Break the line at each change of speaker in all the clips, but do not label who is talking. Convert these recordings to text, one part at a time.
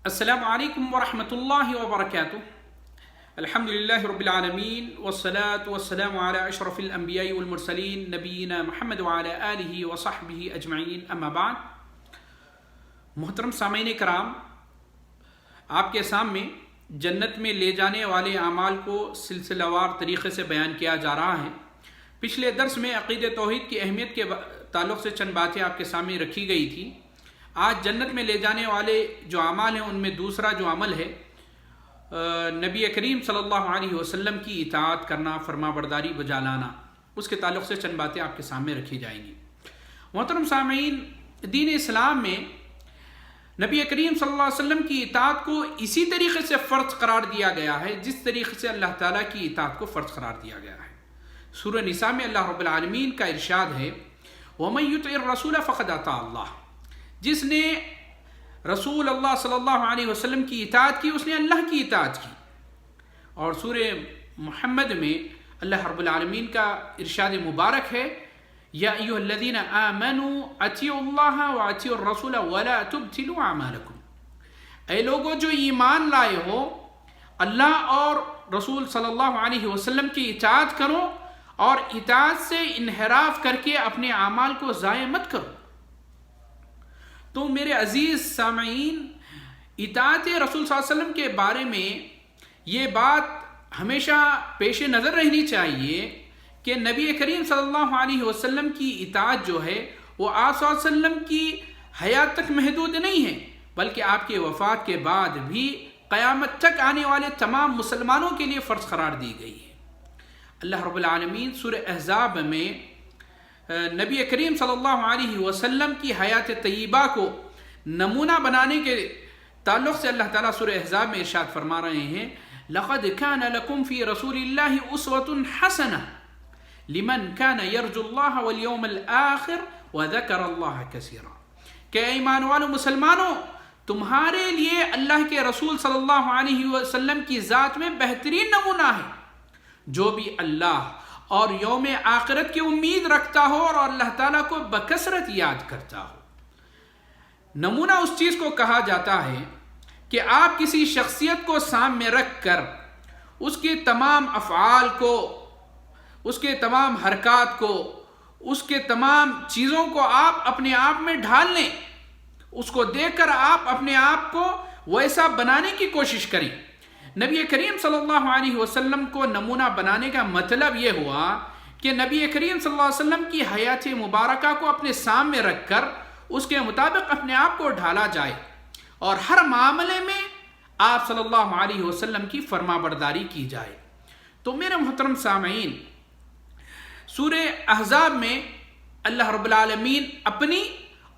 السلام علیکم ورحمۃ اللہ وبرکاتہ۔ الحمد للہ رب العالمین والصلاة والسلام علی اشرف الانبیاء والمرسلین نبینا محمد وعلی آلہ وصحبہ اجمعین، اما بعد۔ محترم سامعین کرام، آپ کے سامنے جنت میں لے جانے والے اعمال کو سلسلہ وار طریقے سے بیان کیا جا رہا ہے۔ پچھلے درس میں عقیدہ توحید کی اہمیت کے تعلق سے چند باتیں آپ کے سامنے رکھی گئی تھی۔ آج جنت میں لے جانے والے جو اعمال ہیں ان میں دوسرا جو عمل ہے نبی کریم صلی اللہ علیہ وسلم کی اطاعت کرنا، فرما برداری بجا لانا، اس کے تعلق سے چند باتیں آپ کے سامنے رکھی جائیں گی۔ محترم سامعین، دین اسلام میں نبی کریم صلی اللہ علیہ وسلم کی اطاعت کو اسی طریقے سے فرض قرار دیا گیا ہے جس طریقے سے اللہ تعالیٰ کی اطاعت کو فرض قرار دیا گیا ہے۔ سورہ نساء میں اللہ رب العالمین کا ارشاد ہے، وَمَن يُطِعِ الرَّسُولَ فَقَدْ أَطَاعَ اللَّهَ، جس نے رسول اللہ صلی اللہ علیہ وسلم کی اطاعت کی اس نے اللہ کی اطاعت کی۔ اور سورہ محمد میں اللہ رب العالمین کا ارشاد مبارک ہے، یا ایھا الذین آمنوا اطیعوا اللہ واطیعوا الرسول ولا تبطلوا اعمالکم، اے لوگو جو ایمان لائے ہو، اللہ اور رسول صلی اللہ علیہ وسلم کی اطاعت کرو اور اطاعت سے انحراف کر کے اپنے اعمال کو ضائع مت کرو۔ تو میرے عزیز سامعین، اطاعت رسول صلی اللہ علیہ وسلم کے بارے میں یہ بات ہمیشہ پیش نظر رہنی چاہیے کہ نبی کریم صلی اللہ علیہ وسلم کی اطاعت جو ہے وہ آپ صلی اللہ علیہ وسلم کی حیات تک محدود نہیں ہے، بلکہ آپ کے وفات کے بعد بھی قیامت تک آنے والے تمام مسلمانوں کے لیے فرض قرار دی گئی ہے۔ اللہ رب العالمین سورہ احزاب میں نبی کریم صلی اللہ علیہ وسلم کی حیات طیبہ کو نمونہ بنانے کے تعلق سے اللہ تعالیٰ سورہ احزاب میں ارشاد فرما رہے ہیں، لَقَدْ كَانَ لَكُمْ فِي رَسُولِ اللَّهِ أُسْوَةٌ حَسَنَةٌ لِمَنْ كَانَ يَرْجُو اللَّهَ وَالْيَوْمَ الْآخِرَ وَذَكَرَ اللَّهَ كَثِيرًا، کہ ایمان والو مسلمانوں، تمہارے لیے اللہ کے رسول صلی اللہ علیہ وسلم کی ذات میں بہترین نمونہ ہے، جو بھی اللہ اور یوم آخرت کی امید رکھتا ہو اور اللہ تعالیٰ کو بکثرت یاد کرتا ہو۔ نمونہ اس چیز کو کہا جاتا ہے کہ آپ کسی شخصیت کو سامنے رکھ کر اس کے تمام افعال کو، اس کے تمام حرکات کو، اس کے تمام چیزوں کو آپ اپنے آپ میں ڈھال لیں، اس کو دیکھ کر آپ اپنے آپ کو ویسا بنانے کی کوشش کریں۔ نبی کریم صلی اللہ علیہ وسلم کو نمونہ بنانے کا مطلب یہ ہوا کہ نبی کریم صلی اللہ علیہ وسلم کی حیات مبارکہ کو اپنے سامنے رکھ کر اس کے مطابق اپنے آپ کو ڈھالا جائے اور ہر معاملے میں آپ صلی اللہ علیہ وسلم کی فرما برداری کی جائے۔ تو میرے محترم سامعین، سورہ احزاب میں اللہ رب العالمین اپنی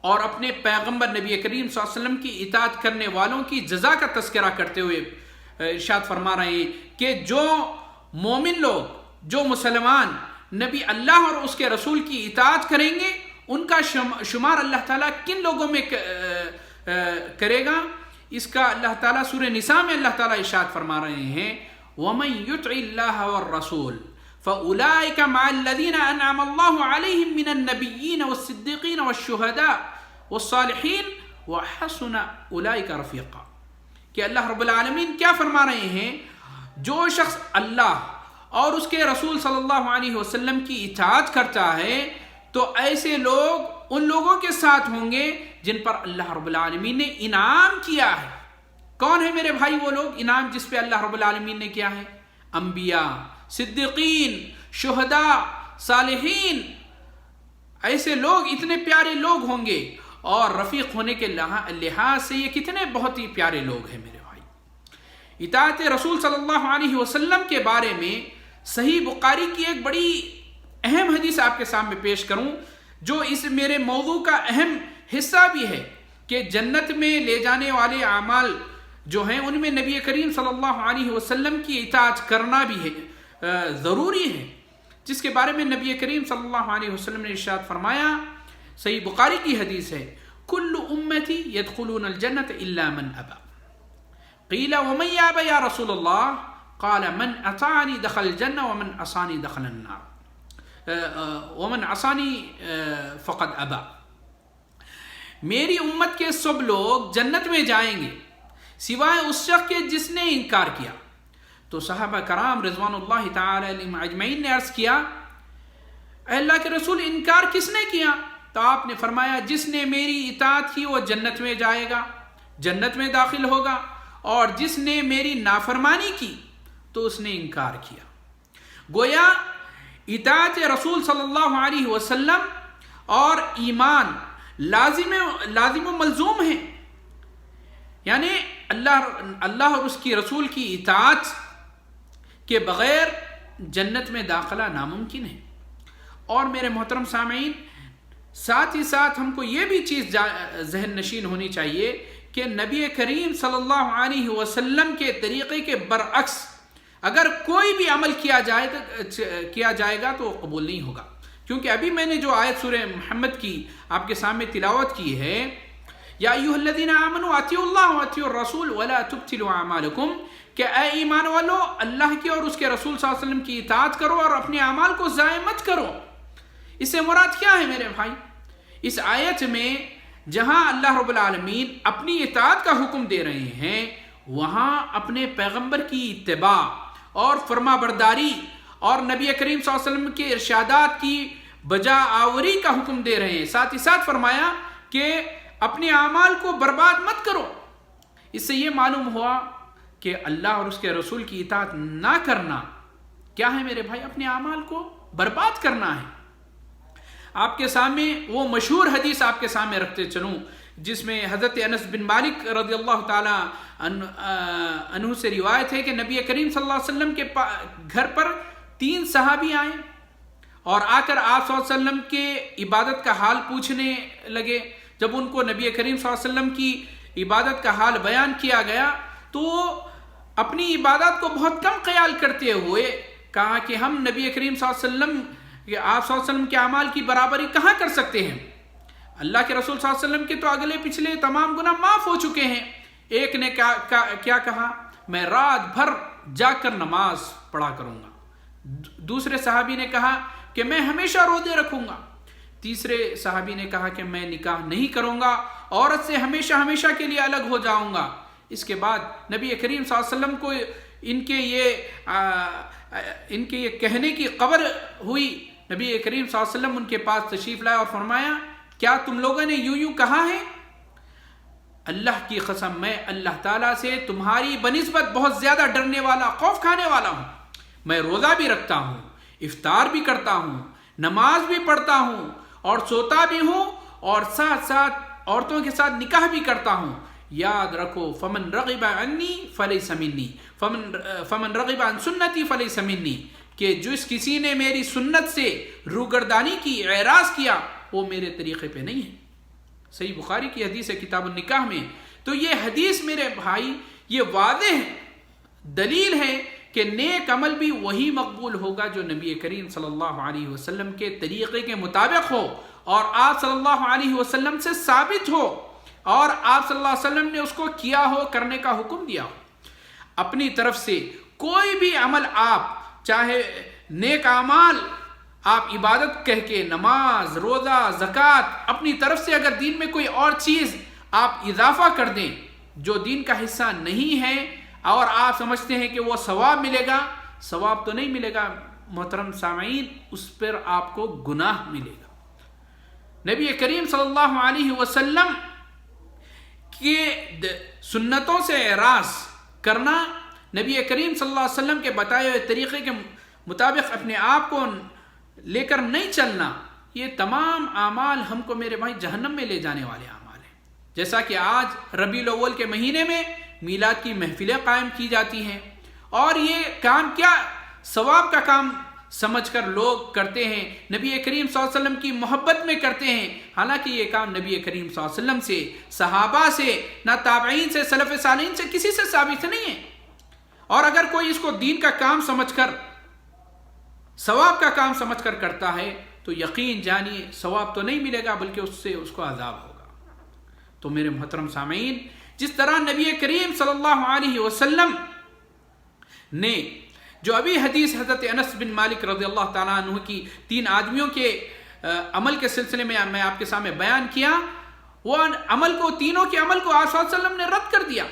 اور اپنے پیغمبر نبی کریم صلی اللہ علیہ وسلم کی اطاعت کرنے والوں کی جزا کا تذکرہ کرتے ہوئے ارشاد فرما رہے ہیں کہ جو مومن لوگ، جو مسلمان نبی اللہ اور اس کے رسول کی اطاعت کریں گے ان کا شمار اللہ تعالیٰ کن لوگوں میں کرے گا، اس کا اللہ تعالیٰ سورہ نساء میں اللہ تعالیٰ ارشاد فرما رہے ہیں، وَمَن يُطِعِ اللَّهَ وَالرَّسُولَ فَأُولَٰئِكَ مَعَ الَّذِينَ أَنْعَمَ اللَّهُ عَلَيْهِم مِّنَ النَّبِيِّينَ وَالصِّدِّيقِينَ وَالشُّهَدَاءِ وَالصَّالِحِينَ وَحَسُنَ أُولَٰئِكَ رَفِيقًا، کہ اللہ رب العالمین کیا فرما رہے ہیں، جو شخص اللہ اور اس کے رسول صلی اللہ علیہ وسلم کی اطاعت کرتا ہے تو ایسے لوگ ان لوگوں کے ساتھ ہوں گے جن پر اللہ رب العالمین نے انعام کیا ہے۔ کون ہے میرے بھائی وہ لوگ انعام جس پہ اللہ رب العالمین نے کیا ہے؟ انبیاء، صدیقین، شہداء، صالحین، ایسے لوگ اتنے پیارے لوگ ہوں گے، اور رفیق ہونے کے لحاظ سے یہ کتنے بہت ہی پیارے لوگ ہیں میرے بھائی۔ اطاعت رسول صلی اللہ علیہ وسلم کے بارے میں صحیح بخاری کی ایک بڑی اہم حدیث آپ کے سامنے پیش کروں جو اس میرے موضوع کا اہم حصہ بھی ہے کہ جنت میں لے جانے والے اعمال جو ہیں ان میں نبی کریم صلی اللہ علیہ وسلم کی اطاعت کرنا بھی ہے، ضروری ہے، جس کے بارے میں نبی کریم صلی اللہ علیہ وسلم نے ارشاد فرمایا، صحیح بخاری کی حدیث ہے، کل امتی یدخلون الجنت الا من ابا، قیل ومن یابى یا رسول اللہ، قال من اطاعنی دخل الجنہ ومن عصانی دخل النار ومن عصانی فقد ابا، میری امت کے سب لوگ جنت میں جائیں گے سوائے اس شخص کے جس نے انکار کیا۔ تو صحابہ کرام رضوان اللہ تعالی علیہم اجمعین نے عرض کیا اے اللہ کے رسول انکار کس نے کیا؟ تو آپ نے فرمایا جس نے میری اطاعت کی وہ جنت میں جائے گا، جنت میں داخل ہوگا، اور جس نے میری نافرمانی کی تو اس نے انکار کیا۔ گویا اطاعت رسول صلی اللہ علیہ وسلم اور ایمان لازم و ملزوم ہیں، یعنی اللہ اور اس کی رسول کی اطاعت کے بغیر جنت میں داخلہ ناممکن ہے۔ اور میرے محترم سامعین، ساتھ ہی ساتھ ہم کو یہ بھی چیز ذہن نشین ہونی چاہیے کہ نبی کریم صلی اللہ علیہ وسلم کے طریقے کے برعکس اگر کوئی بھی عمل کیا جائے گا تو قبول نہیں ہوگا، کیونکہ ابھی میں نے جو آیت سورہ محمد کی آپ کے سامنے تلاوت کی ہے، یا ایھا الذین آمنوا اطیعوا اللہ واطیعوا الرسول ولا تبطلوا اعمالکم، کہ اے ایمان والو اللہ کی اور اس کے رسول صلی اللہ علیہ وسلم کی اطاعت کرو اور اپنے اعمال کو ضائع مت کرو۔ اس سے مراد کیا ہے میرے بھائی؟ اس آیت میں جہاں اللہ رب العالمین اپنی اطاعت کا حکم دے رہے ہیں، وہاں اپنے پیغمبر کی اتباع اور فرما برداری اور نبی کریم صلی اللہ علیہ وسلم کے ارشادات کی بجا آوری کا حکم دے رہے ہیں۔ ساتھ ہی ساتھ فرمایا کہ اپنے اعمال کو برباد مت کرو۔ اس سے یہ معلوم ہوا کہ اللہ اور اس کے رسول کی اطاعت نہ کرنا کیا ہے میرے بھائی؟ اپنے اعمال کو برباد کرنا ہے۔ آپ کے سامنے وہ مشہور حدیث آپ کے سامنے رکھتے چلوں، جس میں حضرت انس بن مالک رضی اللہ تعالی عنہ سے روایت ہے کہ نبی کریم صلی اللہ علیہ وسلم کے گھر پر 3 صحابی آئے اور آ کر آپ صلی اللہ علیہ وسلم کے عبادت کا حال پوچھنے لگے۔ جب ان کو نبی کریم صلی اللہ علیہ وسلم کی عبادت کا حال بیان کیا گیا تو اپنی عبادت کو بہت کم خیال کرتے ہوئے کہا کہ ہم نبی کریم صلی اللہ علیہ وسلم آپ صلی اللہ علیہ وسلم کے اعمال کی برابری کہاں کر سکتے ہیں؟ اللہ کے رسول صلی اللہ علیہ وسلم کے تو اگلے پچھلے تمام گناہ معاف ہو چکے ہیں۔ ایک نے کیا کہا؟ میں رات بھر جاگ کر نماز پڑھا کروں گا۔ دوسرے صحابی نے کہا کہ میں ہمیشہ روزے رکھوں گا۔ تیسرے صحابی نے کہا کہ میں نکاح نہیں کروں گا، عورت سے ہمیشہ کے لیے الگ ہو جاؤں گا۔ اس کے بعد نبی کریم صلی اللہ علیہ وسلم کو ان کے یہ کہنے کی خبر ہوئی۔ نبی کریم صلی اللہ علیہ وسلم ان کے پاس تشریف لائے اور فرمایا کیا تم لوگوں نے یوں کہا ہے؟ اللہ کی قسم میں اللہ تعالیٰ سے تمہاری بنسبت بہت زیادہ ڈرنے والا، خوف کھانے والا ہوں۔ میں روزہ بھی رکھتا ہوں، افطار بھی کرتا ہوں، نماز بھی پڑھتا ہوں اور سوتا بھی ہوں، اور ساتھ ساتھ عورتوں کے ساتھ نکاح بھی کرتا ہوں۔ یاد رکھو فمن رغب عنی فلیس منی، فمن رغب عن سنتی فلیس منی، کہ جس کسی نے میری سنت سے روگردانی کی، اعراض کیا، وہ میرے طریقے پہ نہیں ہے۔ صحیح بخاری کی حدیث ہے کتاب النکاح میں۔ تو یہ حدیث میرے بھائی یہ واضح دلیل ہے کہ نیک عمل بھی وہی مقبول ہوگا جو نبی کریم صلی اللہ علیہ وسلم کے طریقے کے مطابق ہو اور آپ صلی اللہ علیہ وسلم سے ثابت ہو اور آپ صلی اللہ علیہ وسلم نے اس کو کیا ہو، کرنے کا حکم دیا ہو۔ اپنی طرف سے کوئی بھی عمل آپ، چاہے نیک اعمال آپ عبادت کہہ کے، نماز، روزہ، زکوٰۃ، اپنی طرف سے اگر دین میں کوئی اور چیز آپ اضافہ کر دیں جو دین کا حصہ نہیں ہے اور آپ سمجھتے ہیں کہ وہ ثواب ملے گا، ثواب تو نہیں ملے گا محترم سامعین، اس پر آپ کو گناہ ملے گا۔ نبی کریم صلی اللہ علیہ وسلم کے سنتوں سے اعراض کرنا، نبی کریم صلی اللہ علیہ وسلم کے بتائے ہوئے طریقے کے مطابق اپنے آپ کو لے کر نہیں چلنا، یہ تمام اعمال ہم کو میرے بھائی جہنم میں لے جانے والے اعمال ہیں۔ جیسا کہ آج ربیع الاول کے مہینے میں میلاد کی محفلیں قائم کی جاتی ہیں، اور یہ کام کیا ثواب کا کام سمجھ کر لوگ کرتے ہیں، نبی کریم صلی اللہ علیہ وسلم کی محبت میں کرتے ہیں، حالانکہ یہ کام نبی کریم صلی اللہ علیہ وسلم سے، صحابہ سے، نہ تابعین سے، سلف صالحین سے کسی سے ثابت نہیں ہے۔ اور اگر کوئی اس کو دین کا کام سمجھ کر، ثواب کا کام سمجھ کر کرتا ہے تو یقین جانیے ثواب تو نہیں ملے گا بلکہ اس کو عذاب ہوگا۔ تو میرے محترم سامعین، جس طرح نبی کریم صلی اللہ علیہ وسلم نے جو ابھی حدیث حضرت انس بن مالک رضی اللہ تعالیٰ عنہ کی 3 آدمیوں کے عمل کے سلسلے میں میں آپ کے سامنے بیان کیا، وہ عمل کو، تینوں کے عمل کو آپ صلی اللہ علیہ وسلم نے رد کر دیا۔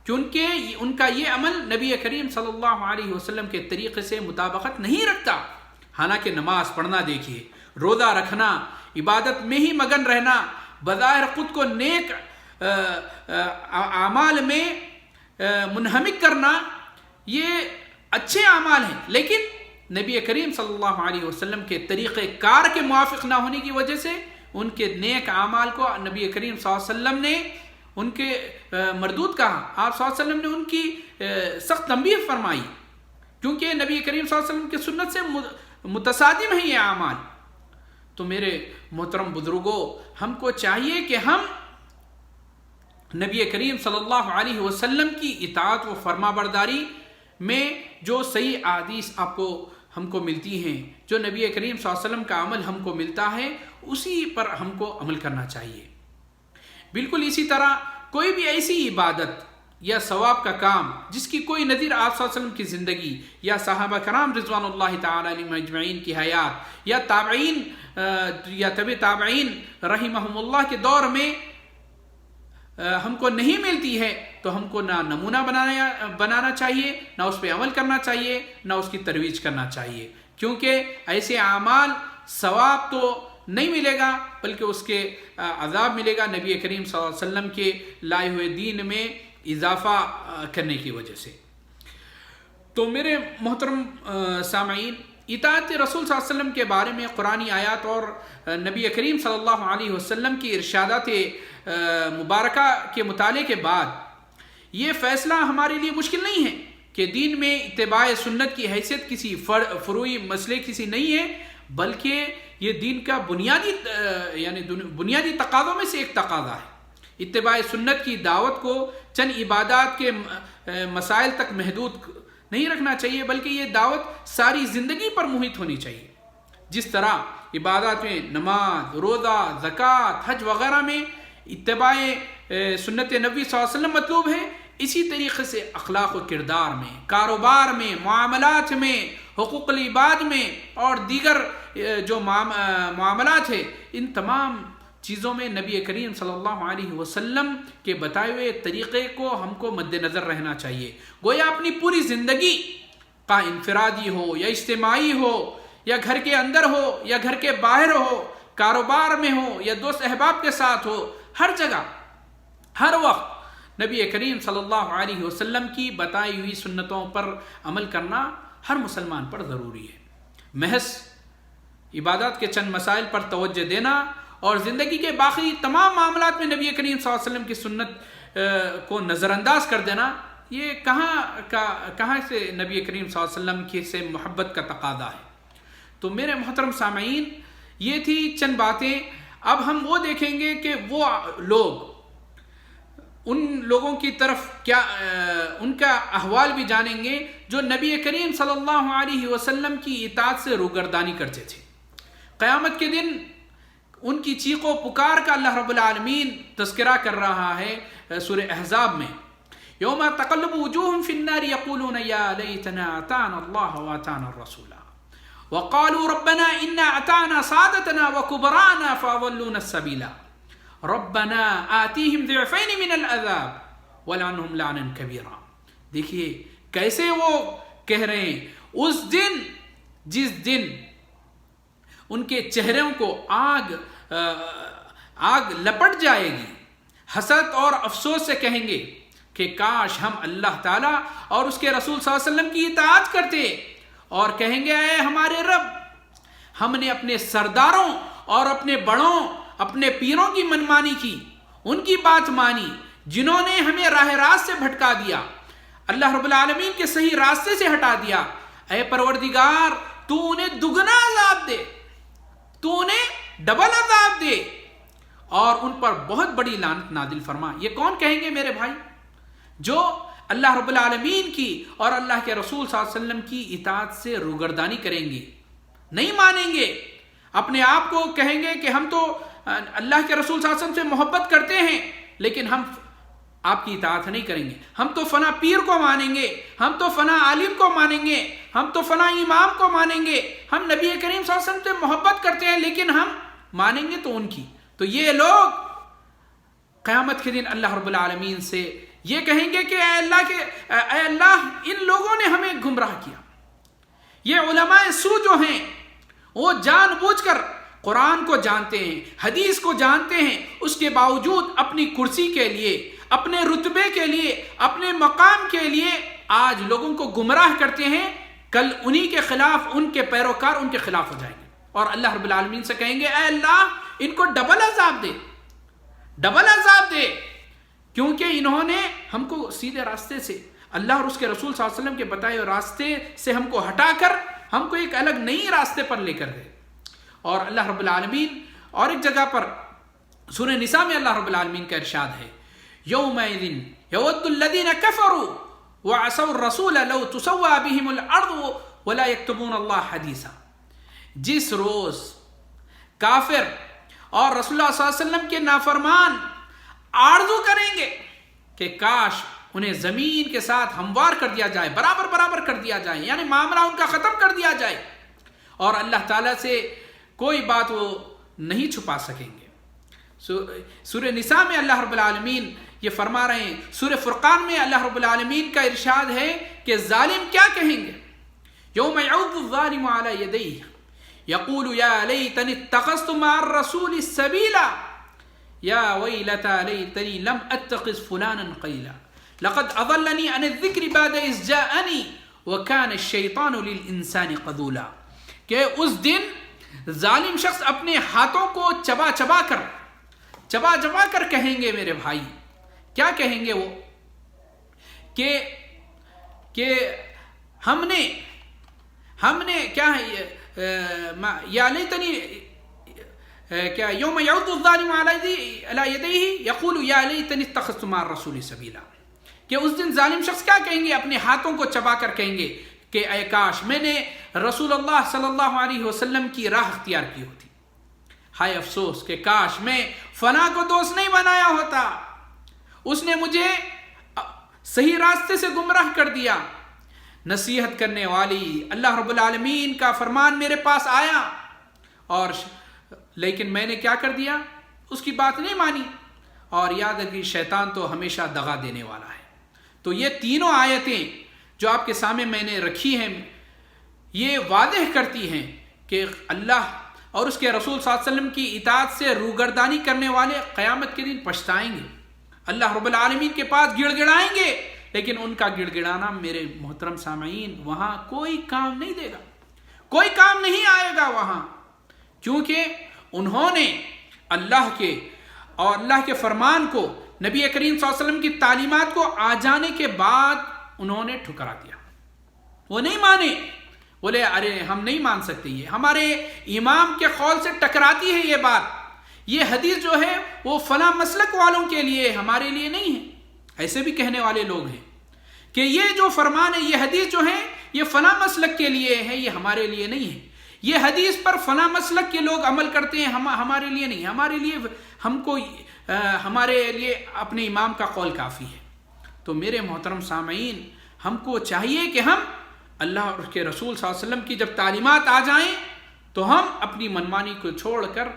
کیونکہ ان کا یہ عمل نبی کریم صلی اللہ علیہ وسلم کے طریقے سے مطابقت نہیں رکھتا۔ حالانکہ نماز پڑھنا دیکھیے، روزہ رکھنا، عبادت میں ہی مگن رہنا، بظاہر خود کو نیک اعمال میں منہمک کرنا، یہ اچھے اعمال ہیں، لیکن نبی کریم صلی اللہ علیہ وسلم کے طریقہ کار کے موافق نہ ہونے کی وجہ سے ان کے نیک اعمال کو نبی کریم صلی اللہ علیہ وسلم نے ان کے مردود کہا۔ آپ صلی اللہ علیہ وسلم نے ان کی سخت تنبیہ فرمائی، کیونکہ نبی کریم صلی اللہ علیہ وسلم کی سنت سے متصادم ہیں یہ اعمال۔ تو میرے محترم بزرگوں، ہم کو چاہیے کہ ہم نبی کریم صلی اللہ علیہ وسلم کی اطاعت و فرما برداری میں جو صحیح احادیث ہم کو ملتی ہیں، جو نبی کریم صلی اللہ علیہ وسلم کا عمل ہم کو ملتا ہے، اسی پر ہم کو عمل کرنا چاہیے۔ بالکل اسی طرح کوئی بھی ایسی عبادت یا ثواب کا کام جس کی کوئی نظیر آپ صلی اللہ علیہ وسلم کی زندگی یا صحابہ کرام رضوان اللہ تعالی علیہم اجمعین کی حیات یا تابعین یا تبع تابعین رحمہم اللہ کے دور میں ہم کو نہیں ملتی ہے، تو ہم کو نہ نمونہ بنانا چاہیے، نہ اس پہ عمل کرنا چاہیے، نہ اس کی ترویج کرنا چاہیے، کیونکہ ایسے اعمال ثواب تو نہیں ملے گا بلکہ اس کے عذاب ملے گا نبی کریم صلی اللہ علیہ وسلم کے لائے ہوئے دین میں اضافہ کرنے کی وجہ سے۔ تو میرے محترم سامعین، اطاعت رسول صلی اللہ علیہ وسلم کے بارے میں قرآنی آیات اور نبی کریم صلی اللہ علیہ وسلم کی ارشادات مبارکہ کے مطالعے کے بعد یہ فیصلہ ہمارے لیے مشکل نہیں ہے کہ دین میں اتباع سنت کی حیثیت کسی فروعی مسئلے کسی نہیں ہے، بلکہ یہ دین کا بنیادی تقاضوں میں سے ایک تقاضا ہے۔ اتباع سنت کی دعوت کو چند عبادات کے مسائل تک محدود نہیں رکھنا چاہیے، بلکہ یہ دعوت ساری زندگی پر محیط ہونی چاہیے۔ جس طرح عبادات میں نماز، روزہ، زکوٰۃ، حج وغیرہ میں اتباع سنت نبی صلی اللہ علیہ وسلم مطلوب ہے، اسی طریقے سے اخلاق و کردار میں، کاروبار میں، معاملات میں، حقوق العباد میں اور دیگر جو معاملات ہیں، ان تمام چیزوں میں نبی کریم صلی اللہ علیہ وسلم کے بتائے ہوئے طریقے کو ہم کو مد نظر رہنا چاہیے۔ گویا اپنی پوری زندگی کا انفرادی ہو یا اجتماعی ہو یا گھر کے اندر ہو یا گھر کے باہر ہو، کاروبار میں ہو یا دوست احباب کے ساتھ ہو، ہر جگہ ہر وقت نبی کریم صلی اللہ علیہ وسلم کی بتائی ہوئی سنتوں پر عمل کرنا ہر مسلمان پر ضروری ہے۔ محض عبادات کے چند مسائل پر توجہ دینا اور زندگی کے باقی تمام معاملات میں نبی کریم صلی اللہ علیہ وسلم کی سنت کو نظر انداز کر دینا، یہ کہاں سے نبی کریم صلی اللہ علیہ وسلم کی سے محبت کا تقاضا ہے۔ تو میرے محترم سامعین، یہ تھی چند باتیں۔ اب ہم وہ دیکھیں گے کہ وہ لوگ، ان لوگوں کی طرف کیا ان کا احوال بھی جانیں گے جو نبی کریم صلی اللہ علیہ وسلم کی اطاعت سے روگردانی کرتے تھے۔ قیامت کے دن ان کی چیخ و پکار کا اللہ رب العالمین تذکرہ کر رہا ہے سورہ احزاب میں، یوم تقلب وجوہہم فی النار یقولون یا لیتنا اطعنا اللہ واطعنا الرسول وقالوا ربنا انا اطعنا سادتنا وکبراءنا فاضلونا السبیل ربنا آتیہم ضعفین من العذاب ولعنہم لعنا کبیرا۔ دیکھیے کیسے وہ کہہ رہے ہیں اس دن جس دن ان کے چہروں کو آگ لپٹ جائے گی، حسرت اور افسوس سے کہیں گے کہ کاش ہم اللہ تعالیٰ اور اس کے رسول صلی اللہ علیہ وسلم کی اطاعت کرتے، اور کہیں گے اے ہمارے رب، ہم نے اپنے سرداروں اور اپنے بڑوں، اپنے پیروں کی منمانی کی، ان کی بات مانی جنہوں نے ہمیں راہ راست سے بھٹکا دیا، اللہ رب العالمین کے صحیح راستے سے ہٹا دیا۔ اے پروردگار، تو انہیں دگنا عذاب دے، تو انہیں ڈبل عذاب دے اور ان پر بہت بڑی لعنت نازل فرما۔ یہ کون کہیں گے میرے بھائی؟ جو اللہ رب العالمین کی اور اللہ کے رسول صلی اللہ علیہ وسلم کی اطاعت سے روگردانی کریں گے، نہیں مانیں گے، اپنے آپ کو کہیں گے کہ ہم تو اللہ کے رسول صلی اللہ علیہ وسلم سے محبت کرتے ہیں لیکن ہم آپ کی اطاعت نہیں کریں گے، ہم تو فلاں پیر کو مانیں گے، ہم تو فلاں عالم کو مانیں گے، ہم تو فلاں امام کو مانیں گے، ہم نبی کریم صلی اللہ علیہ وسلم سے محبت کرتے ہیں لیکن ہم مانیں گے تو ان کی۔ تو یہ لوگ قیامت کے دن اللہ رب العالمین سے یہ کہیں گے کہ اے اللہ ان لوگوں نے ہمیں گمراہ کیا. یہ علماء سو جو ہیں وہ جان بوجھ کر قرآن کو جانتے ہیں، حدیث کو جانتے ہیں، اس کے باوجود اپنی کرسی کے لیے، اپنے رتبے کے لیے، اپنے مقام کے لیے آج لوگوں کو گمراہ کرتے ہیں. کل انہی کے خلاف ان کے پیروکار ان کے خلاف ہو جائیں گے اور اللہ رب العالمین سے کہیں گے اے اللہ ان کو ڈبل عذاب دے، ڈبل عذاب دے، کیونکہ انہوں نے ہم کو سیدھے راستے سے اللہ اور اس کے رسول صلی اللہ علیہ وسلم کے بتائے ہوئے راستے سے ہم کو ہٹا کر ہم کو ایک الگ نئی راستے پر لے کر گئے. اور اللہ رب العالمین اور ایک جگہ پر سورہ نساء میں اللہ رب العالمین کا ارشاد ہے یومئذ یود الذین کفروا وعصوا الرسول لو تسوى بهم الارض ولا یکتمون اللہ حدیثا. جس روز کافر اور رسول اللہ صلی اللہ علیہ وسلم کے نافرمان آرزو کریں گے کہ کاش انہیں زمین کے ساتھ ہموار کر دیا جائے، برابر برابر کر دیا جائے، یعنی معاملہ ان کا ختم کر دیا جائے، اور اللہ تعالیٰ سے کوئی بات وہ نہیں چھپا سکیں گے. سورہ نساء میں اللہ رب العالمین یہ فرما رہے ہیں. سورہ فرقان میں اللہ رب العالمین کا ارشاد ہے کہ ظالم کیا کہیں گے یوم یعض الظالم علی یدیہ یقول یا لیتنی اتخذت مع الرسول سبیلا یا ویلتی لیتنی لم اتخذ فلانا قلیلا لقد اضلنی عن الذکر بعد اذ جاءنی وکان الشیطان للانسان قذولا. کہ اس دن ظالم شخص اپنے ہاتھوں کو چبا چبا کر کہیں گے میرے بھائی، کیا کہیں گے وہ کہ ہم نے کیا یا لیتنی کیا یوم یعض الظالم علی یدیہ یقول یا لیتنی اتخذت مع الرسول سبیلا. کہ اس دن ظالم شخص کیا کہیں گے، اپنے ہاتھوں کو چبا کر کہیں گے کہ اے کاش میں نے رسول اللہ صلی اللہ علیہ وسلم کی راہ اختیار کی ہوتی. ہائے افسوس کہ کاش میں فلاں کو دوست نہیں بنایا ہوتا، اس نے مجھے صحیح راستے سے گمراہ کر دیا. نصیحت کرنے والی اللہ رب العالمین کا فرمان میرے پاس آیا اور لیکن میں نے کیا کر دیا، اس کی بات نہیں مانی. اور یاد رکھیے شیطان تو ہمیشہ دغا دینے والا ہے. تو یہ تینوں آیتیں جو آپ کے سامنے میں نے رکھی ہیں یہ واضح کرتی ہیں کہ اللہ اور اس کے رسول صلی اللہ علیہ وسلم کی اطاعت سے روگردانی کرنے والے قیامت کے دن پچھتائیں گے، اللہ رب العالمین کے پاس گڑ گڑائیں گے، لیکن ان کا گڑ گڑانا میرے محترم سامعین وہاں کوئی کام نہیں دے گا، کوئی کام نہیں آئے گا وہاں، کیونکہ انہوں نے اللہ کے اور اللہ کے فرمان کو، نبی کریم صلی اللہ علیہ وسلم کی تعلیمات کو آ جانے کے بعد انہوں نے ٹھکرا دیا، وہ نہیں مانے، بولے ارے ہم نہیں مان سکتے، یہ ہمارے امام کے قول سے ٹکراتی ہے یہ بات، یہ حدیث جو ہے وہ فلاں مسلک والوں کے لیے ہمارے لیے نہیں ہے. ایسے بھی کہنے والے لوگ ہیں کہ یہ جو فرمان ہے، یہ حدیث جو ہے یہ فلاں مسلک کے لیے ہے، یہ ہمارے لیے نہیں ہے، یہ حدیث پر فلاں مسلک کے لوگ عمل کرتے ہیں، ہمارے لیے نہیں، ہمارے لیے ہمارے لیے اپنے امام کا قول کافی ہے. تو میرے محترم سامعین ہم کو چاہیے کہ ہم اللہ اور اس کے رسول صلی اللہ علیہ وسلم کی جب تعلیمات آ جائیں تو ہم اپنی منمانی کو چھوڑ کر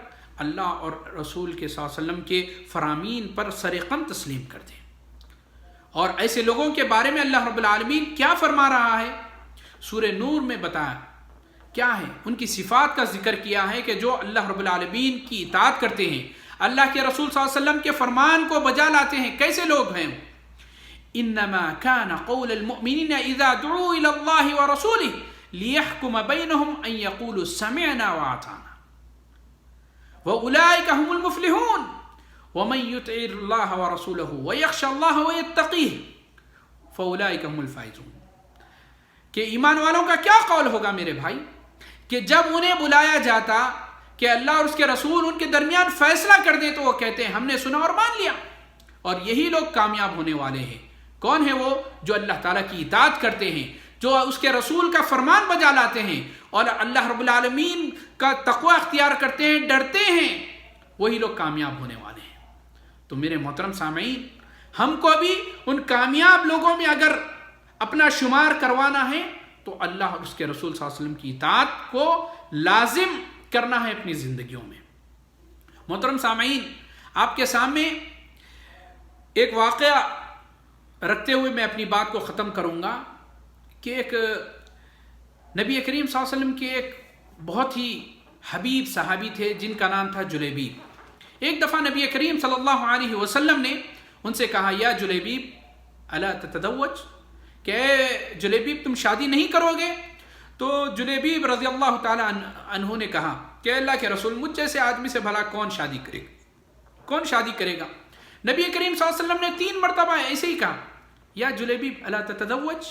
اللہ اور رسول کے صلی اللہ علیہ وسلم کے فرامین پر سرقم تسلیم کر دیں. اور ایسے لوگوں کے بارے میں اللہ رب العالمین کیا فرما رہا ہے، سورہ نور میں بتایا کیا ہے، ان کی صفات کا ذکر کیا ہے کہ جو اللہ رب العالمین کی اطاعت کرتے ہیں، اللہ کے رسول صلی اللہ علیہ وسلم کے فرمان کو بجا لاتے ہیں. کیسے لوگ ہیں؟ انما كان قول المؤمنين اذا دعوا الى الله ورسوله ليحكم بينهم ان يقولوا سمعنا واطعنا واولئك هم المفلحون ومن يطع الله ورسوله ويخشى الله ويتقيه فاولئك هم الفائزون. کہ ایمان والوں کا کیا قول ہوگا میرے بھائی کہ جب انہیں بلایا جاتا کہ اللہ اور اس کے رسول ان کے درمیان فیصلہ کر دیں تو وہ کہتے ہیں ہم نے سنا اور مان لیا. اور یہی لوگ کامیاب ہونے والے ہیں. کون ہیں وہ؟ جو اللہ تعالیٰ کی اطاعت کرتے ہیں، جو اس کے رسول کا فرمان بجا لاتے ہیں اور اللہ رب العالمین کا تقوی اختیار کرتے ہیں، ڈرتے ہیں، وہی لوگ کامیاب ہونے والے ہیں. تو میرے محترم سامعین ہم کو بھی ان کامیاب لوگوں میں اگر اپنا شمار کروانا ہے تو اللہ اور اس کے رسول صلی اللہ علیہ وسلم کی اطاعت کو لازم کرنا ہے اپنی زندگیوں میں. محترم سامعین آپ کے سامنے ایک واقعہ رکھتے ہوئے میں اپنی بات کو ختم کروں گا کہ ایک نبی کریم صلی اللہ علیہ وسلم کے ایک بہت ہی حبیب صحابی تھے جن کا نام تھا جلیبیب۔ ایک دفعہ نبی کریم صلی اللہ علیہ وسلم نے ان سے کہا یا جلیبیب الا تتزوج، کہ اے جلیبیب تم شادی نہیں کرو گے؟ تو جلیبیب رضی اللہ تعالی عنہ نے کہا کہ اللہ کے رسول مجھ جیسے آدمی سے بھلا کون شادی کرے گا، کون شادی کرے گا؟ نبی کریم صلی اللہ علیہ وسلم نے 3 مرتبہ ایسے ہی کہا یا جلیبیب الا تتزوج،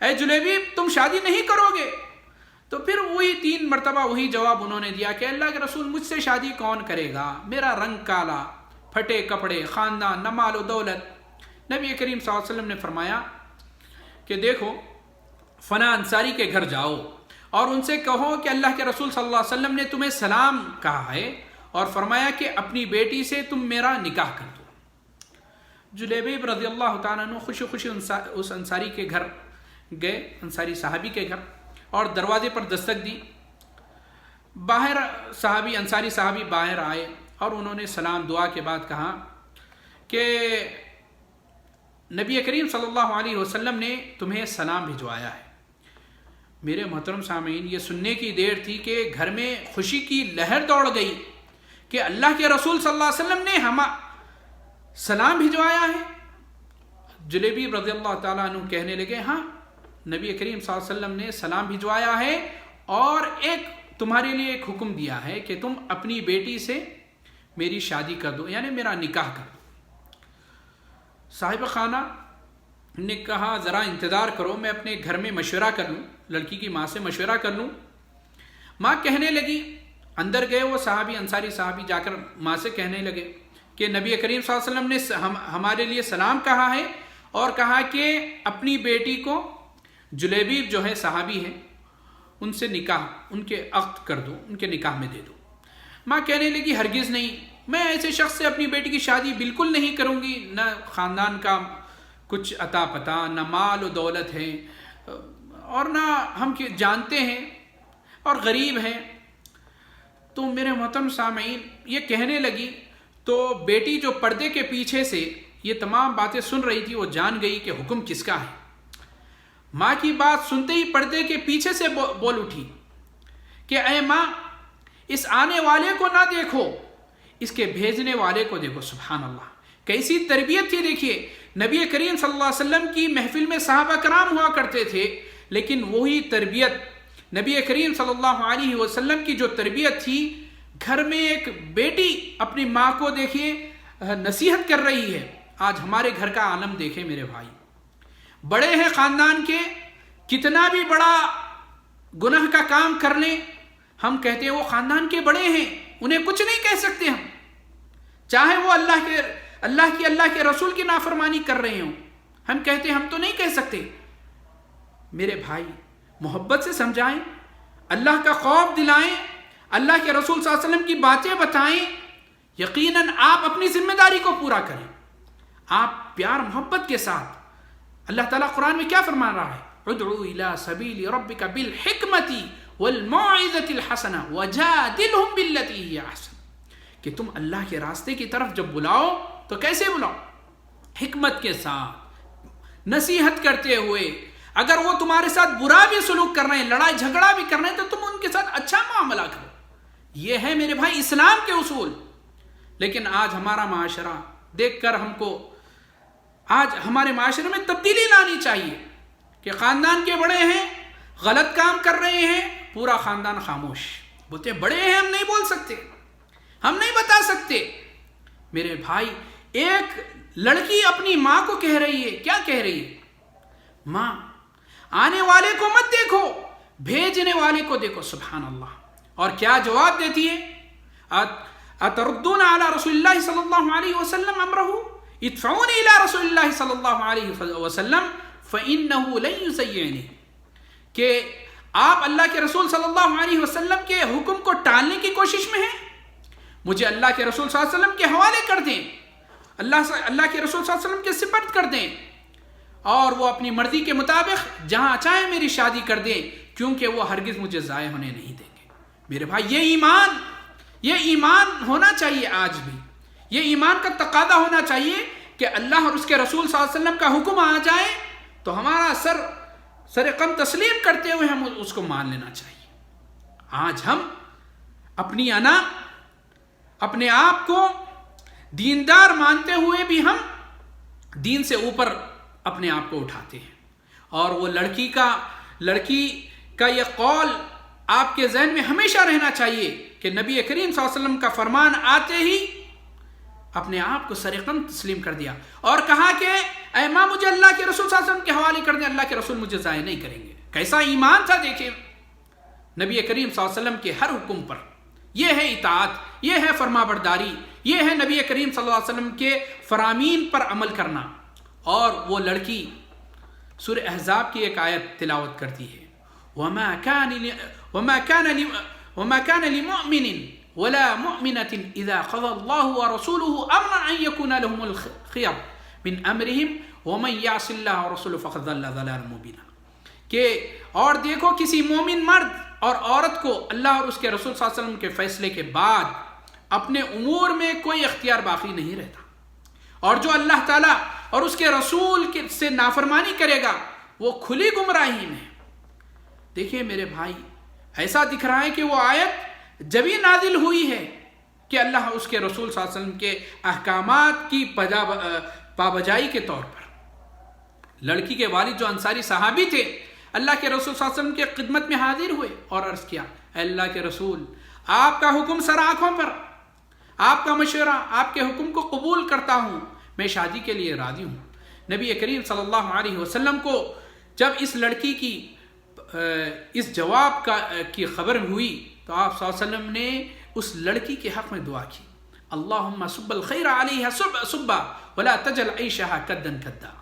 اے جلیبیب تم شادی نہیں کرو گے؟ تو پھر وہی 3 مرتبہ وہی جواب انہوں نے دیا کہ اللہ کے رسول مجھ سے شادی کون کرے گا، میرا رنگ کالا، پھٹے کپڑے، خاندان، نہ مال و دولت۔ نبی کریم صلی اللہ علیہ وسلم نے فرمایا کہ دیکھو فلاں انصاری کے گھر جاؤ اور ان سے کہو کہ اللہ کے رسول صلی اللہ علیہ وسلم نے تمہیں سلام کہا ہے اور فرمایا کہ اپنی بیٹی سے تم میرا نکاح کر دو۔ جلیبیب رضی اللہ تعالیٰ عنہ خوشی خوشی اس انصاری کے گھر گئے، انصاری صحابی کے گھر، اور دروازے پر دستک دی۔ باہر انصاری صحابی باہر آئے اور انہوں نے سلام دعا کے بعد کہا کہ نبی کریم صلی اللہ علیہ وسلم نے تمہیں سلام بھجوایا ہے۔ میرے محترم سامعین، یہ سننے کی دیر تھی کہ گھر میں خوشی کی لہر دوڑ گئی کہ اللہ کے رسول صلی اللہ علیہ وسلم نے سلام بھجوایا ہے۔ جلیبیب رضی اللہ تعالیٰ عنہ کہنے لگے ہاں نبی کریم صلی اللہ علیہ وسلم نے سلام بھجوایا ہے اور ایک تمہارے لیے ایک حکم دیا ہے کہ تم اپنی بیٹی سے میری شادی کر دو، یعنی میرا نکاح کر دو۔ صاحب خانہ نے کہا ذرا انتظار کرو، میں اپنے گھر میں مشورہ کر لوں، لڑکی کی ماں سے مشورہ کر لوں۔ ماں کہنے لگی، اندر گئے وہ صحابی، انصاری صحابی، جا کر ماں سے کہنے لگے کہ نبی کریم صلی اللہ علیہ وسلم نے ہمارے لیے سلام کہا ہے اور کہا کہ اپنی بیٹی کو جلیبیب جو ہے صحابی ہے ان سے نکاح، ان کے عقد کر دو، ان کے نکاح میں دے دو۔ ماں کہنے لگی ہرگز نہیں، میں ایسے شخص سے اپنی بیٹی کی شادی بالکل نہیں کروں گی، نہ خاندان کا کچھ عطا پتہ، نہ مال و دولت ہے، اور نہ ہم جانتے ہیں اور غریب ہیں۔ تو میرے محترم سامعین یہ کہنے لگی تو بیٹی جو پردے کے پیچھے سے یہ تمام باتیں سن رہی تھی وہ جان گئی کہ حکم کس کا ہے۔ ماں کی بات سنتے ہی پردے کے پیچھے سے بول اٹھی کہ اے ماں، اس آنے والے کو نہ دیکھو، اس کے بھیجنے والے کو دیکھو۔ سبحان اللہ، کیسی تربیت تھی! دیکھیے نبی کریم صلی اللہ علیہ وسلم کی محفل میں صحابہ کرام ہوا کرتے تھے، لیکن وہی تربیت نبی کریم صلی اللہ علیہ وسلم کی جو تربیت تھی، گھر میں ایک بیٹی اپنی ماں کو دیکھیے نصیحت کر رہی ہے۔ آج ہمارے گھر کا عالم دیکھیں میرے بھائی، بڑے ہیں خاندان کے، کتنا بھی بڑا گناہ کا کام کر لیں ہم کہتے ہیں وہ خاندان کے بڑے ہیں، انہیں کچھ نہیں کہہ سکتے ہم، چاہے وہ اللہ کے رسول کی نافرمانی کر رہے ہوں، ہم کہتے ہیں ہم تو نہیں کہہ سکتے۔ میرے بھائی محبت سے سمجھائیں، اللہ کا خوف دلائیں، اللہ کے رسول صلی اللہ علیہ وسلم کی باتیں بتائیں، یقیناً آپ اپنی ذمہ داری کو پورا کریں۔ آپ پیار محبت کے ساتھ، اللہ تعالیٰ قرآن میں کیا فرما رہا ہے؟ ادعو الی سبیل ربک بالحکمت والموعظۃ الحسنہ وجادلہم باللتی ہی احسن، کہ تم اللہ کے راستے کی طرف جب بلاؤ تو کیسے بلاؤ؟ حکمت کے ساتھ، نصیحت کرتے ہوئے۔ اگر وہ تمہارے ساتھ برا بھی سلوک کر رہے ہیں، لڑائی جھگڑا بھی کر رہے ہیں، تو تم ان کے ساتھ اچھا معاملہ کرو۔ یہ ہے میرے بھائی اسلام کے اصول۔ لیکن آج ہمارا معاشرہ دیکھ کر ہم کو آج ہمارے معاشرے میں تبدیلی لانی چاہیے کہ خاندان کے بڑے ہیں، غلط کام کر رہے ہیں، پورا خاندان خاموش، بولتے بڑے ہیں ہم نہیں بول سکتے، ہم نہیں بتا سکتے۔ میرے بھائی ایک لڑکی اپنی ماں کو کہہ رہی ہے، کیا کہہ رہی ہے؟ ماں آنے والے کو مت دیکھو، بھیجنے والے کو دیکھو۔ سبحان اللہ۔ اور کیا جواب دیتی ہے؟ اتردون علی رسول اللہ صلی اللہ علیہ وسلم امرہ، ادفعونی الی رسول اللہ صلی اللہ علیہ وسلم فإنہ لن یضیعنی، کہ آپ اللہ کے رسول صلی اللہ علیہ وسلم کے حکم کو ٹالنے کی کوشش میں ہیں، مجھے اللہ کے رسول صلی اللہ علیہ وسلم کے حوالے کر دیں، اللہ کے رسول صلی اللہ علیہ وسلم کے سپرد کر دیں، اور وہ اپنی مرضی کے مطابق جہاں چاہیں میری شادی کر دیں، کیونکہ وہ ہرگز مجھے ضائع ہونے نہیں دیں گے۔ میرے بھائی یہ ایمان ہونا چاہیے، آج بھی یہ ایمان کا تقاضا ہونا چاہیے کہ اللہ اور اس کے رسول صلی اللہ علیہ وسلم کا حکم آ جائے تو ہمارا سر قم تسلیم کرتے ہوئے ہم اس کو مان لینا چاہیے۔ آج ہم اپنی انا، اپنے آپ کو دیندار مانتے ہوئے بھی ہم دین سے اوپر اپنے آپ کو اٹھاتے ہیں، اور وہ لڑکی کا یہ قول آپ کے ذہن میں ہمیشہ رہنا چاہیے کہ نبی کریم صلی اللہ علیہ وسلم کا فرمان آتے ہی اپنے آپ کو سر قم تسلیم کر دیا اور کہا کہ اے ماں مجھے اللہ کے رسول صلی اللہ علیہ وسلم کے حوالے کر دیں، اللہ کے رسول مجھے ضائع نہیں کریں گے۔ کیسا ایمان تھا دیکھیں نبی کریم صلی اللہ علیہ وسلم کے ہر حکم پر۔ یہ ہے اطاعت، یہ ہے فرما برداری، یہ ہے نبی کریم صلی اللہ علیہ وسلم کے فرامین پر عمل کرنا۔ اور وہ لڑکی سورہ احزاب کی ایک آیت تلاوت کرتی ہے، وَمَا كَانَ لِمُؤْمِنٍ وَلَا مُؤْمِنَةٍ إِذَا قَضَى اللَّهُ وَرَسُولُهُ أَمْرًا أَن يَكُونَ لَهُمُ الْخِيَرَةُ مِنْ أَمْرِهِمْ وَمَن يَعْصِ اللَّهَ وَرَسُولَهُ فَقَدْ ضَلَّ ضَلَالًا مُبِينًا۔ کہ اور دیکھو کسی مومن مرد اور عورت کو اللہ اور اس کے رسول صلی اللہ علیہ وسلم کے فیصلے کے بعد اپنے امور میں کوئی اختیار باقی نہیں رہتا، اور جو اللہ تعالیٰ اور اس کے رسول سے نافرمانی کرے گا وہ کھلی گمراہی میں۔ دیکھیے میرے بھائی، ایسا دکھ رہا ہے کہ وہ آیت جبھی نازل ہوئی ہے کہ اللہ اس کے رسول صلی اللہ علیہ وسلم کے احکامات کی پابجائی کے طور پر لڑکی کے والد جو انصاری صحابی تھے اللہ کے رسول صلی اللہ علیہ وسلم کے خدمت میں حاضر ہوئے اور عرض کیا، اے اللہ کے رسول، آپ کا حکم سر آنکھوں پر، آپ کا مشورہ، آپ کے حکم کو قبول کرتا ہوں، میں شادی کے لیے راضی ہوں۔ نبی کریم صلی اللہ علیہ وسلم کو جب اس لڑکی کی اس جواب کی خبر ہوئی تو آپ صلی اللہ علیہ وسلم نے اس لڑکی کے حق میں دعا کی، اللہم صب الخیر علیہا صبا ولا تجل عیشہا کدا کدا،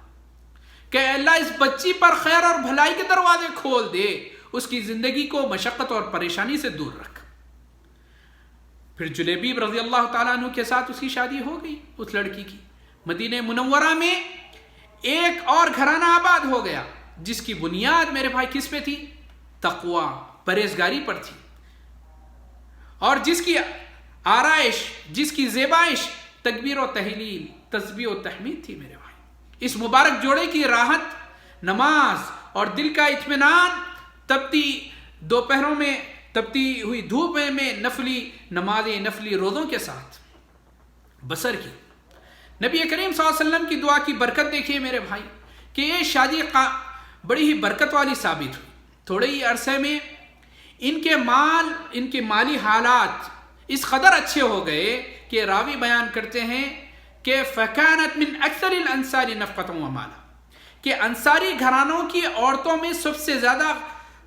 کہ اللہ اس بچی پر خیر اور بھلائی کے دروازے کھول دے، اس کی زندگی کو مشقت اور پریشانی سے دور رکھ۔ پھر جلیبیب رضی اللہ تعالیٰ عنہ کے ساتھ اس کی شادی ہو گئی اس لڑکی کی۔ مدینہ منورہ میں ایک اور گھرانہ آباد ہو گیا جس کی بنیاد میرے بھائی کس پہ تھی؟ تقوی، پرہیزگاری پر تھی، اور جس کی آرائش، جس کی زیبائش تکبیر و تہلیل، تسبیح و تحمید تھی میرے بھائی۔ اس مبارک جوڑے کی راحت، نماز اور دل کا اطمینان تپتی دوپہروں میں، تپتی ہوئی دھوپ میں نفلی نمازیں، نفلی روزوں کے ساتھ بسر کی۔ نبی کریم صلی اللہ علیہ وسلم کی دعا کی برکت دیکھیے میرے بھائی کہ یہ شادی بڑی ہی برکت والی ثابت ہوئی۔ تھوڑے ہی عرصے میں ان کے مالی حالات اس قدر اچھے ہو گئے کہ راوی بیان کرتے ہیں کہ فَكَانَتْ مِنْ أَكْثَرِ الْأَنصَارِ نَفْقَةً وَمَالًا، کہ انصاری گھرانوں کی عورتوں میں سب سے زیادہ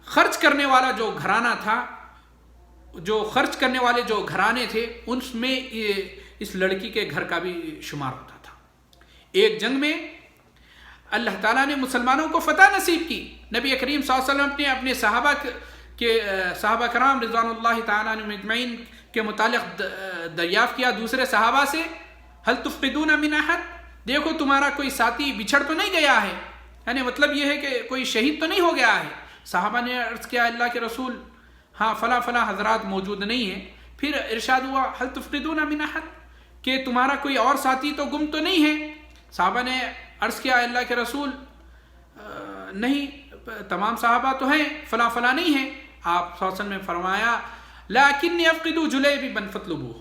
خرچ کرنے والا جو گھرانہ تھا، جو خرچ کرنے والے جو گھرانے تھے، ان میں اس لڑکی کے گھر کا بھی شمار ہوتا تھا۔ ایک جنگ میں اللہ تعالیٰ نے مسلمانوں کو فتح نصیب کی۔ نبی کریم صلی اللہ علیہ وسلم نے اپنے صحابہ کرام رضوان اللہ تعالیٰ عنہم اجمعین کے متعلق دریافت کیا دوسرے صحابہ سے، هل تفقدون من احد، دیکھو تمہارا کوئی ساتھی بچھڑ تو نہیں گیا ہے، یعنی مطلب یہ ہے کہ کوئی شہید تو نہیں ہو گیا ہے۔ صحابہ نے عرض کیا، اللہ کے رسول ہاں فلاں حضرات موجود نہیں ہیں۔ پھر ارشاد ہوا هل تفقدون من احد، کہ تمہارا کوئی اور ساتھی تو گم تو نہیں ہے۔ صحابہ نے عرض کیا، اللہ کے رسول نہیں، تمام صحابہ تو ہیں، فلاں نہیں ہیں۔ آپ صلی اللہ علیہ وسلم نے فرمایا لیکنی افقد جلیبیبا فاطلبوہ،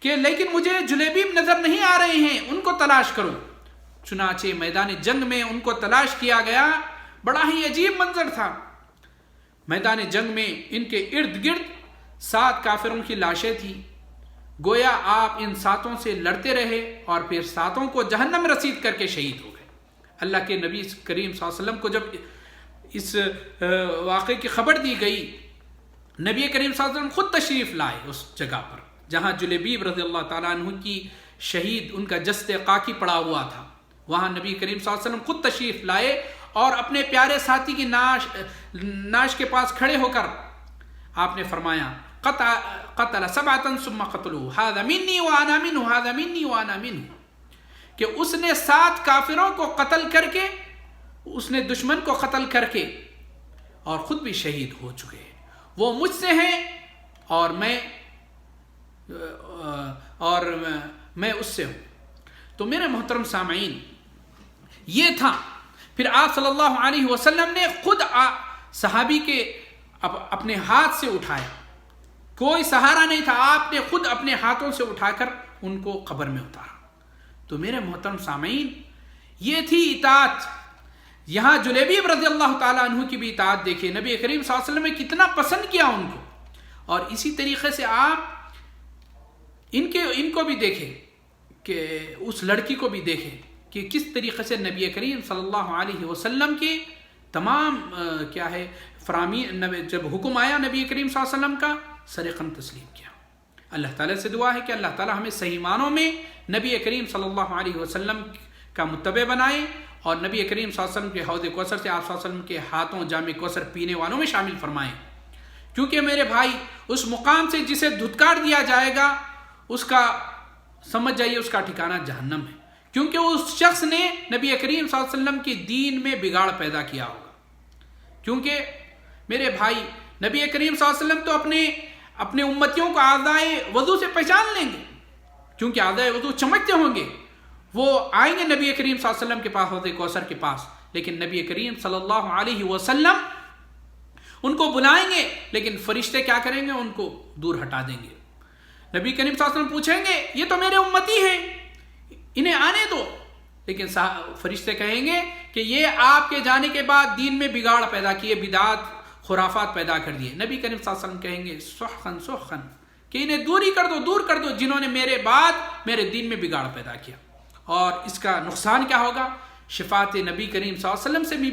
کہ لیکن مجھے جلیبیب نظر نہیں آ رہے ہیں، ان کو تلاش کرو۔ چنانچہ میدان جنگ میں ان کو تلاش کیا گیا۔ بڑا ہی عجیب منظر تھا۔ میدان جنگ میں ان کے ارد گرد 7 کافروں کی لاشیں تھیں، گویا آپ ان 7 سے لڑتے رہے اور پھر 7 کو جہنم رسید کر کے شہید ہو گئے۔ اللہ کے نبی کریم صلی اللہ علیہ وسلم کو جب اس واقعے کی خبر دی گئی، نبی کریم صلی اللہ علیہ وسلم خود تشریف لائے اس جگہ پر جہاں جلیبیب رضی اللہ تعالیٰ عنہ کی شہید ان کا جسد قاقی پڑا ہوا تھا۔ وہاں نبی کریم صلی اللہ علیہ وسلم خود تشریف لائے اور اپنے پیارے ساتھی کی ناش کے پاس کھڑے ہو کر آپ نے فرمایا، قتل 7 ثم قتلوا هذا مني وانا منه، هذا مني وانا منه، کہ اس نے 7 کافروں کو قتل کر کے، اس نے دشمن کو قتل کر کے اور خود بھی شہید ہو چکے ہیں، وہ مجھ سے ہیں اور میں اس سے ہوں۔ تو میرے محترم سامعین، یہ تھا. پھر آپ صلی اللہ علیہ وسلم نے خود صحابی کے اپنے ہاتھ سے اٹھایا، کوئی سہارا نہیں تھا، آپ نے خود اپنے ہاتھوں سے اٹھا کر ان کو قبر میں اتارا. تو میرے محترم سامعین، یہ تھی اطاعت. یہاں جلیبیب رضی اللہ تعالیٰ عنہ کی بھی اطاعت دیکھیں، نبی کریم صلی اللہ علیہ وسلم نے کتنا پسند کیا ان کو. اور اسی طریقے سے آپ ان کو بھی دیکھیں کہ اس لڑکی کو بھی دیکھیں کہ کس طریقے سے نبی کریم صلی اللہ علیہ وسلم کی تمام جب حکم آیا نبی کریم صلی اللہ علیہ وسلم کا، سرقم تسلیم کیا. اللہ تعالیٰ سے دعا ہے کہ اللہ تعالیٰ ہمیں صحیح معنوں میں نبی کریم صلی اللہ علیہ وسلم کا متبع بنائے، اور نبی کریم صلی اللہ علیہ وسلم کے حوض کوثر سے آپ صلی اللہ علیہ وسلم کے ہاتھوں جام کوثر پینے والوں میں شامل فرمائیں. کیونکہ میرے بھائی، اس مقام سے جسے دھتکار دیا جائے گا، اس کا سمجھ جائیے اس کا ٹھکانہ جہنم ہے. کیونکہ اس شخص نے نبی کریم صلی اللہ علیہ وسلم کی دین میں بگاڑ پیدا کیا ہوگا. کیونکہ میرے بھائی، نبی کریم صلی اللہ علیہ وسلم تو اپنے امتیوں کو اعضائے وضو سے پہچان لیں گے، کیونکہ اعضائے وضو چمکتے ہوں گے. وہ آئیں گے نبی کریم صلی اللہ علیہ وسلم کے پاس، حوض کوثر کے پاس، لیکن نبی کریم صلی اللہ علیہ وسلم ان کو بلائیں گے، لیکن فرشتے کیا کریں گے؟ ان کو دور ہٹا دیں گے. نبی کریم صلی اللہ علیہ وسلم پوچھیں گے یہ تو میرے امتی ہیں، انہیں آنے دو، لیکن فرشتے کہیں گے کہ یہ آپ کے جانے کے بعد دین میں بگاڑ پیدا کیے، بدعات خرافات پیدا کر دیے. نبی کریم صلی اللہ علیہ وسلم کہیں گے سحقن سحقن، کہ انہیں دور کر دو جنہوں نے میرے بعد میرے دین میں بگاڑ پیدا کیا. اور اس کا نقصان کیا ہوگا؟ شفاعت نبی کریم صلی اللہ علیہ وسلم سے بھی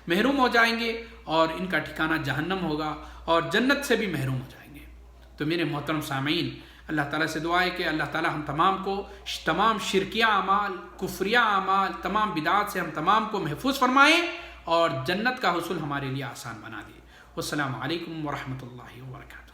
محروم ہو جائیں گے، اور ان کا ٹھکانہ جہنم ہوگا، اور جنت سے بھی محروم ہو جائیں گے. تو میرے محترم سامعین، اللہ تعالیٰ سے دعا ہے کہ اللہ تعالیٰ ہم تمام کو تمام شرکیہ اعمال، کفریہ اعمال، تمام بدعات سے ہم تمام کو محفوظ فرمائیں، اور جنت کا حصول ہمارے لیے آسان بنا دے. والسلام علیکم ورحمۃ اللہ وبرکاتہ.